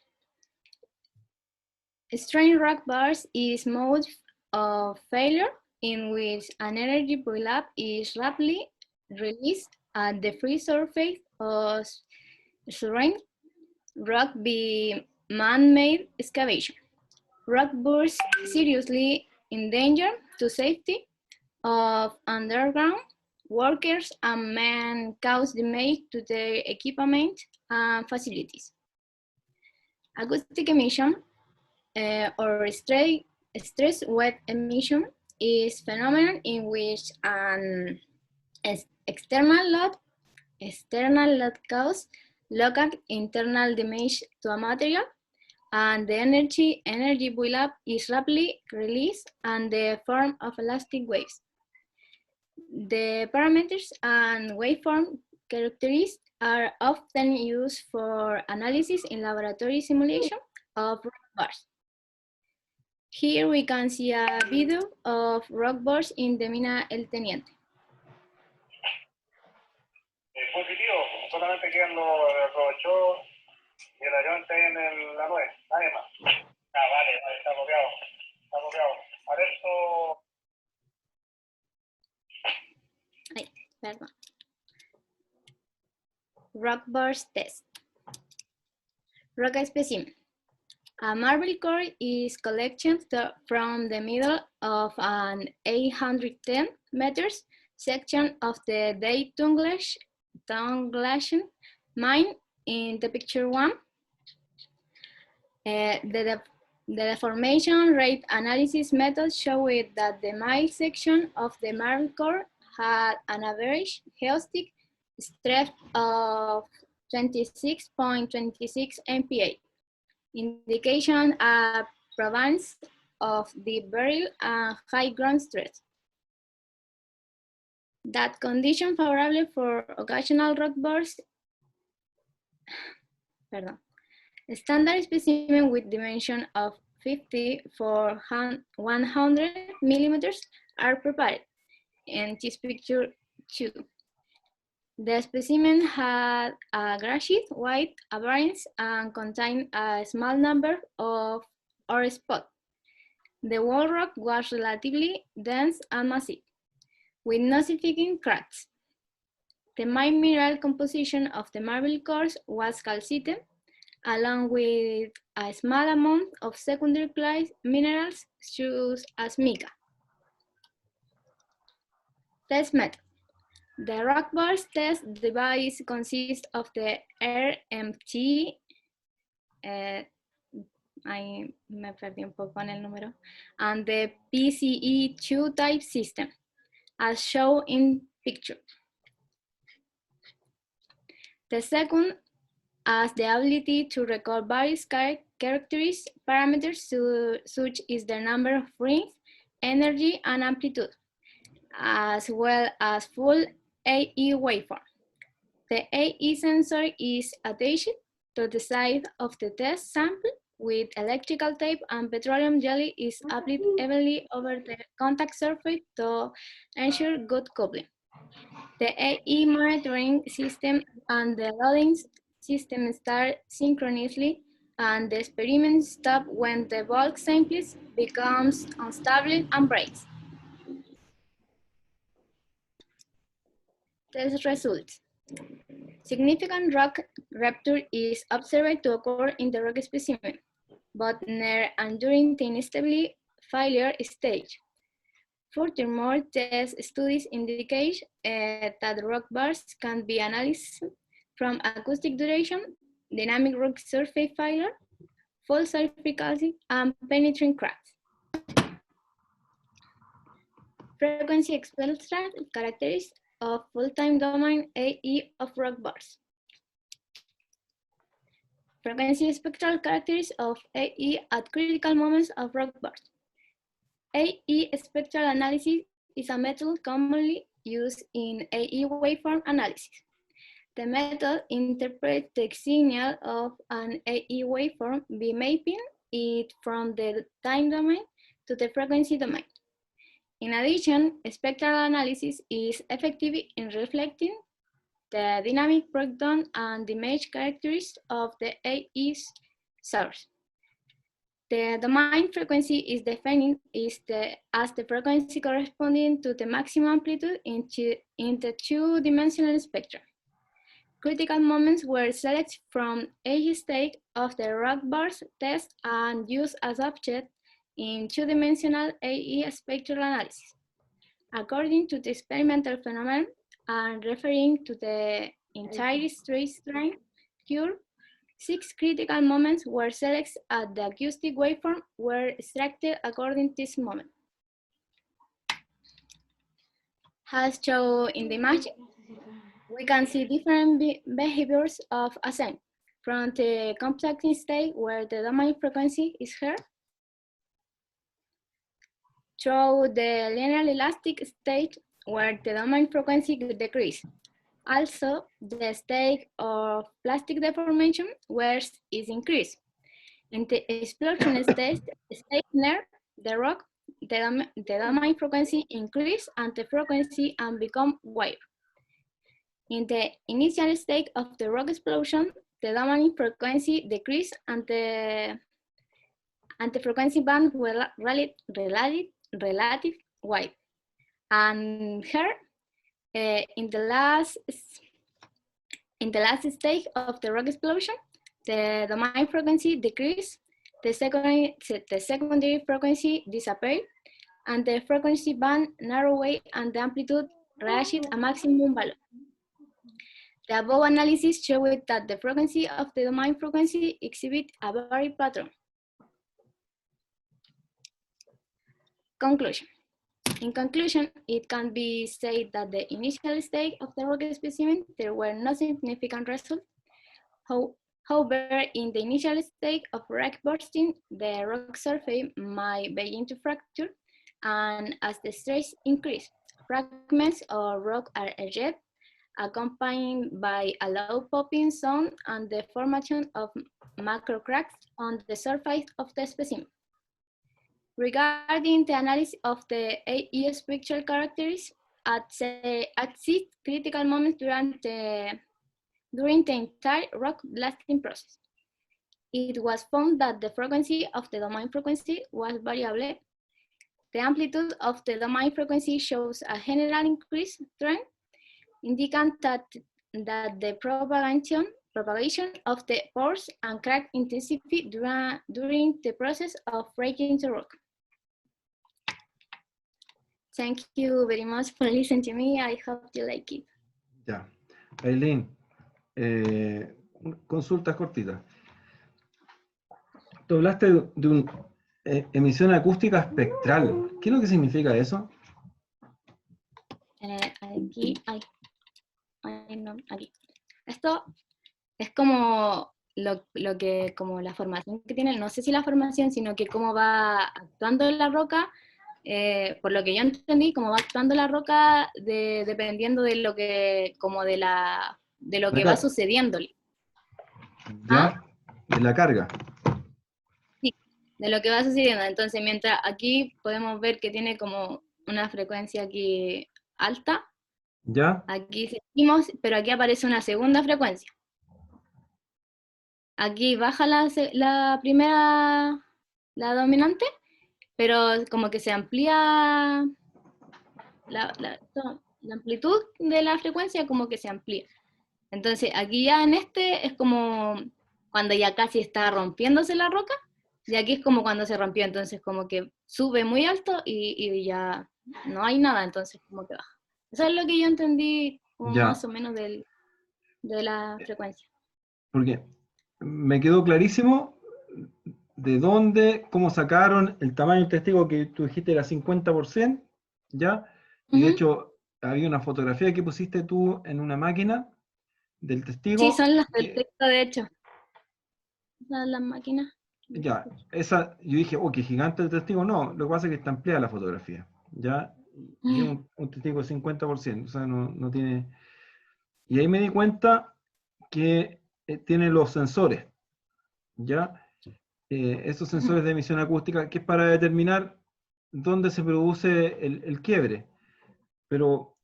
Speaker 5: Strain rock burst is mode of failure in which an energy buildup is rapidly released at the free surface of strained rock by man-made excavation. Rock bursts seriously endanger the safety of underground workers and may cause damage to their equipment and facilities. Acoustic emission or stress wave emission is a phenomenon in which an external load causes local internal damage to a material, and the energy buildup is rapidly released in the form of elastic waves. The parameters and waveform characteristics are often used for analysis in laboratory simulation of rock bursts. Here we can see a video of rock bursts in the mina El Teniente.
Speaker 10: Positivo, solamente quedan los 8 y el avión está en la 9, nadie más. Ah, vale, está bloqueado. Está bloqueado. Adesso.
Speaker 5: Ay, perdón. Rock burst test. Rock specimen. A marble core is collected from the middle of an 810 meters section of the Dayton mine in the picture 1. The deformation rate analysis method showed that the mile section of the marble core had an average geostic strength of 26.26 MPa, indication a province of the burial and high ground stress. That condition favorable for occasional rock bursts. Standard specimen with dimension of 50 for 100 millimeters are prepared, and this picture 2. The specimen had a grayish white appearance and contained a small number of ore spots. The wall rock was relatively dense and massive, with no significant cracks. The main mineral composition of the marble cores was calcite, along with a small amount of secondary clay minerals such as mica. Test method. The rock burst test device consists of the RMT, ahí me perdí un poco en el número, and the PCE2 type system, as shown in picture. The second has the ability to record various characteristics parameters such as the number of rings, energy, and amplitude, as well as full AE waveform. The AE sensor is attached to the side of the test sample with electrical tape, and petroleum jelly is applied evenly over the contact surface to ensure good coupling. The AE monitoring system and the loading system start synchronously, and the experiment stops when the bulk sample becomes unstable and breaks. Test results. Significant rock rupture is observed to occur in the rock specimen, but near and during the instability failure stage. Furthermore, test studies indicate that rock bursts can be analyzed from acoustic duration, dynamic rock surface failure, fault surfacing, and penetrating cracks. Frequency spectral characteristics of full-time domain AE of rock bursts. Frequency spectral characteristics of AE at critical moments of rock bursts. AE spectral analysis is a method commonly used in AE waveform analysis. The method interprets the signal of an AE waveform by mapping it from the time domain to the frequency domain. In addition, spectral analysis is effective in reflecting the dynamic breakdown and image characteristics of the AE source. The domain frequency is defined as the frequency corresponding to the maximum amplitude in the two-dimensional spectrum. Critical moments were selected from each stage of the rock burst test and used as object in two-dimensional AE spectral analysis. According to the experimental phenomenon and referring to the entire stress strain curve, 6 critical moments were selected at the acoustic waveform were extracted according to this moment. As shown in the image, we can see different behaviors of ascent from the compacting state where the domain frequency is heard through the linear elastic state where the domain frequency decreases. Also, the state of plastic deformation where it is increased. In the explosion state near the rock, the domain frequency increase and the frequency and become wave. In the initial state of the rock explosion, the dominant frequency decreased and the frequency band were relative wide. And here, in the last stage of the rock explosion, the domain frequency decreased, the secondary frequency disappeared, and the frequency band narrowed and the amplitude reached a maximum value. The above analysis showed that the frequency of the domain frequency exhibits a varied pattern. Conclusion. In conclusion, it can be said that the initial state of the rock specimen, there were no significant results. However, in the initial state of rock bursting, the rock surface might begin to fracture, and as the stress increases, fragments of rock are ejected, accompanied by a low popping sound and the formation of macro cracks on the surface of the specimen. Regarding the analysis of the AE spectral characteristics, exist critical moments during the entire rock blasting process. It was found that the frequency of the domain frequency was variable. The amplitude of the domain frequency shows a general increase trend, indicating that the propagation of the pores and crack intensity during the process of breaking the rock. Thank you very much for listening to me. I hope you like it.
Speaker 1: Ya. Aileen, consultas cortitas. Tú hablaste de una emisión acústica espectral. ¿Qué es lo que significa eso?
Speaker 5: Aquí, no, aquí. Esto es como como la formación que tiene, no sé si la formación, sino que cómo va actuando la roca. Por lo que yo entendí, cómo va actuando la roca dependiendo de lo que, va sucediéndole.
Speaker 1: ¿Ya? De la carga.
Speaker 5: Sí, de lo que va sucediendo. Entonces, mientras aquí podemos ver que tiene como una frecuencia aquí alta.
Speaker 1: ¿Ya?
Speaker 5: Aquí seguimos, pero aquí aparece una segunda frecuencia. Aquí baja la primera, la dominante, pero como que se amplía la amplitud de la frecuencia, como que se amplía. Entonces aquí ya en este es como cuando ya casi está rompiéndose la roca, y aquí es como cuando se rompió, entonces como que sube muy alto y ya no hay nada, entonces como que baja. Eso es lo que yo entendí como
Speaker 1: Ya.
Speaker 5: más o menos de la frecuencia.
Speaker 1: Porque me quedó clarísimo de dónde, cómo sacaron el tamaño del testigo que tú dijiste era 50%, ¿ya? Y de hecho, había una fotografía que pusiste tú en una máquina del testigo.
Speaker 5: Sí, son las del texto, de hecho. Las máquinas.
Speaker 1: Ya, esa, yo dije, oh, qué gigante el testigo. No, lo que pasa es que está ampliada la fotografía, ¿ya? Y es un testigo de 50%, o sea, no tiene... Y ahí me di cuenta que tiene los sensores, ¿ya? Esos sensores de emisión acústica, que es para determinar dónde se produce el quiebre. Pero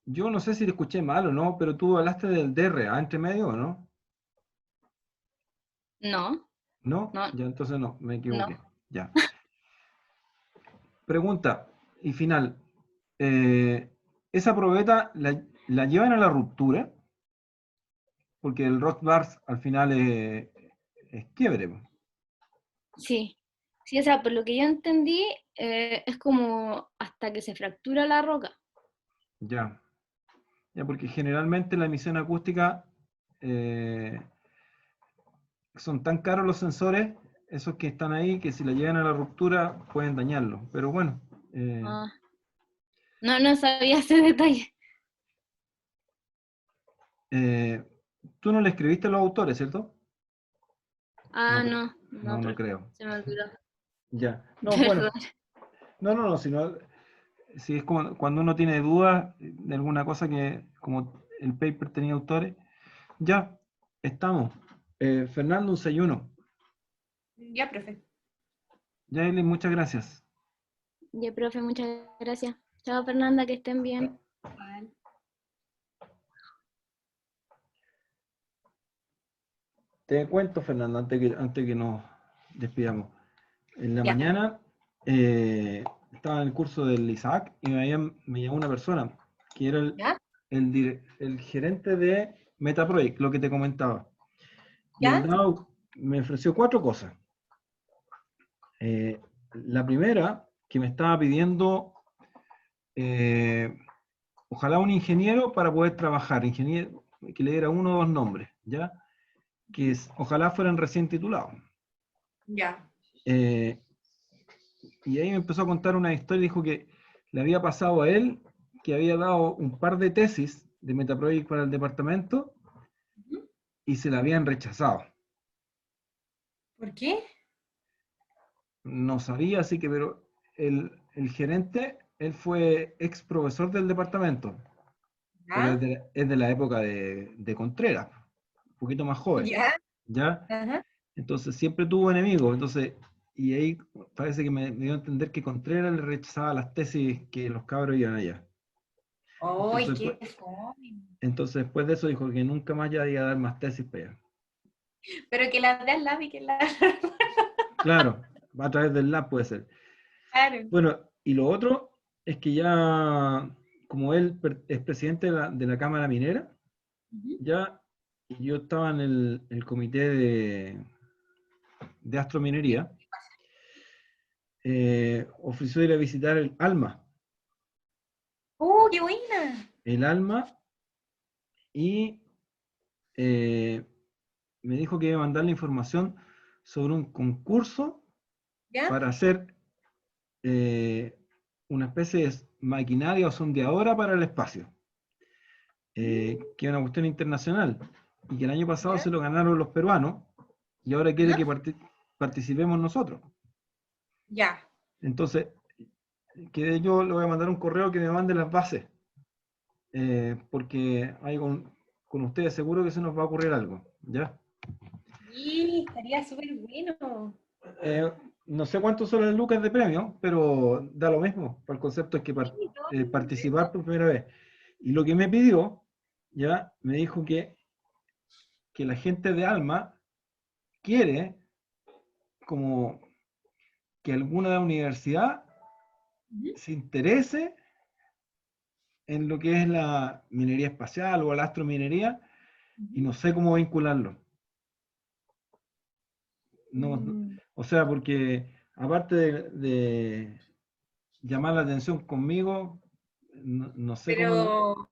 Speaker 1: yo no sé si te escuché mal o no, pero tú hablaste del DRA entre medio, ¿o no?
Speaker 5: No.
Speaker 1: ¿No?
Speaker 5: No.
Speaker 1: Ya, entonces no, me equivoqué.
Speaker 5: No.
Speaker 1: Ya. Pregunta, y final. ¿Esa probeta la llevan a la ruptura? Porque el rock bars al final es quiebre.
Speaker 5: Sí. Sí, o sea, por lo que yo entendí, es como hasta que se fractura la roca.
Speaker 1: Ya. Ya, porque generalmente la emisión acústica son tan caros los sensores, esos que están ahí, que si la llevan a la ruptura pueden dañarlo. Pero bueno.
Speaker 5: No sabía ese detalle.
Speaker 1: Tú no le escribiste a los autores, ¿cierto?
Speaker 5: No
Speaker 1: creo.
Speaker 5: Se me olvidó.
Speaker 1: Ya. No, bueno. No, sino si es como cuando uno tiene dudas de alguna cosa que, como el paper tenía autores, ya, estamos. Fernando, un 6-1.
Speaker 6: Ya, profe.
Speaker 1: Ya, Eileen, muchas gracias.
Speaker 5: Ya, profe, muchas gracias. Chao, Fernanda, que estén bien.
Speaker 6: Vale.
Speaker 1: te cuento, Fernando, antes que nos despidamos. En la
Speaker 6: Ya.
Speaker 1: mañana estaba en el curso del Isaac y me llamó una persona que era
Speaker 6: ¿Ya?
Speaker 1: el gerente de Metaproject, lo que te comentaba. Y
Speaker 6: ¿Ya?
Speaker 1: el DAO me ofreció 4 cosas. La primera, que me estaba pidiendo ojalá un ingeniero para poder trabajar, ingeniero que le diera 1 o 2 nombres, ¿ya? Que ojalá fueran recién titulados.
Speaker 6: Ya.
Speaker 1: Y ahí me empezó a contar una historia y dijo que le había pasado a él que había dado un par de tesis de Metaproject para el departamento y se la habían rechazado.
Speaker 6: ¿Por qué?
Speaker 1: No sabía, así que, pero el gerente, él fue ex profesor del departamento, pero
Speaker 6: ¿Ya?
Speaker 1: es de la época de Contreras, un poquito más joven,
Speaker 6: ¿Ya?
Speaker 1: ¿ya?
Speaker 6: Ajá.
Speaker 1: Entonces siempre tuvo enemigos, entonces, y ahí parece que me dio a entender que Contreras le rechazaba las tesis que los cabros iban allá.
Speaker 6: ¡Ay,
Speaker 1: Entonces,
Speaker 6: qué fome!
Speaker 1: entonces después de eso dijo que nunca más ya iba a dar más tesis para allá.
Speaker 6: Pero que la dé al lab y que la...
Speaker 1: Claro, a través del lab puede ser.
Speaker 6: Claro.
Speaker 1: Bueno, y lo otro es que ya, como él es presidente de la Cámara Minera, ya, y yo estaba en el comité de astrominería, ofreció ir a visitar el ALMA.
Speaker 6: ¡Oh, qué buena!
Speaker 1: El ALMA, y me dijo que iba a mandar la información sobre un concurso
Speaker 6: ¿Ya?
Speaker 1: para hacer una especie de maquinaria o sondeadora para el espacio, que es una cuestión internacional, y que el año pasado
Speaker 6: ¿Ya?
Speaker 1: se lo ganaron los peruanos, y ahora quiere
Speaker 6: Ajá.
Speaker 1: que participemos nosotros.
Speaker 6: Ya.
Speaker 1: Entonces, que yo le voy a mandar un correo que me mande las bases, porque ahí con ustedes seguro que se nos va a ocurrir algo, ¿ya?
Speaker 6: Sí, estaría súper bueno.
Speaker 1: No sé cuántos son las lucas de premio, pero da lo mismo. El concepto es que
Speaker 6: Sí, todo
Speaker 1: participar por primera vez. Y lo que me pidió, ya, me dijo que la gente de Alma quiere como que alguna universidad se interese en lo que es la minería espacial o la astrominería, y no sé cómo vincularlo. No, o sea, porque aparte de llamar la atención conmigo, no sé cómo.
Speaker 6: Pero,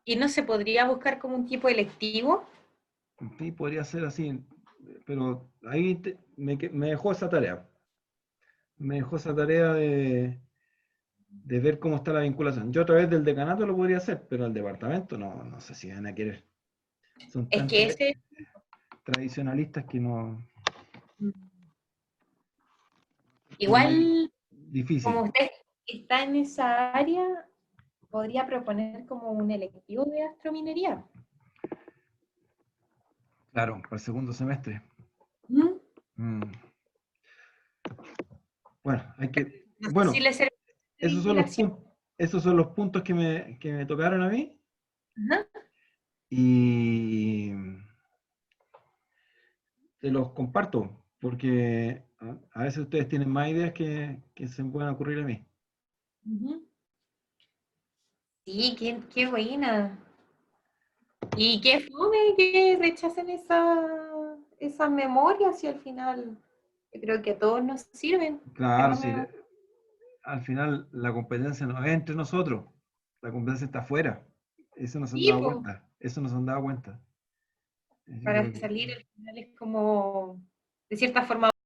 Speaker 6: ¿y no se podría buscar como un tipo electivo?
Speaker 1: Sí, podría ser así, pero ahí me dejó esa tarea. Me dejó esa tarea de ver cómo está la vinculación. Yo a través del decanato lo podría hacer, pero al departamento no sé si van a querer. Son
Speaker 6: Es
Speaker 1: tan
Speaker 6: que ese...
Speaker 1: tradicionalistas que no. Es muy
Speaker 6: Igual, como
Speaker 1: difícil.
Speaker 6: usted está en esa área, podría proponer como un electivo de astrominería.
Speaker 1: Claro, para el segundo semestre.
Speaker 6: ¿Mm?
Speaker 1: Mm. Bueno, hay que.
Speaker 6: No sé si
Speaker 1: Bueno,
Speaker 6: le sirve de
Speaker 1: esos son los
Speaker 6: vinculación.
Speaker 1: puntos. Esos son los puntos que me tocaron a mí.
Speaker 6: Ajá.
Speaker 1: Y te los comparto, porque a veces ustedes tienen más ideas que se me pueden ocurrir a mí.
Speaker 6: Ujú. Sí, qué buena. Y qué fome que rechacen esas memorias y al final yo creo que a todos nos sirven.
Speaker 1: Claro, sí,
Speaker 6: Tenemos
Speaker 1: al final la competencia no es entre nosotros, la competencia está afuera. Eso nos han dado
Speaker 6: tipo
Speaker 1: cuenta, eso nos han dado cuenta. Yo
Speaker 6: para
Speaker 1: creo que
Speaker 6: salir al final es como, de cierta forma,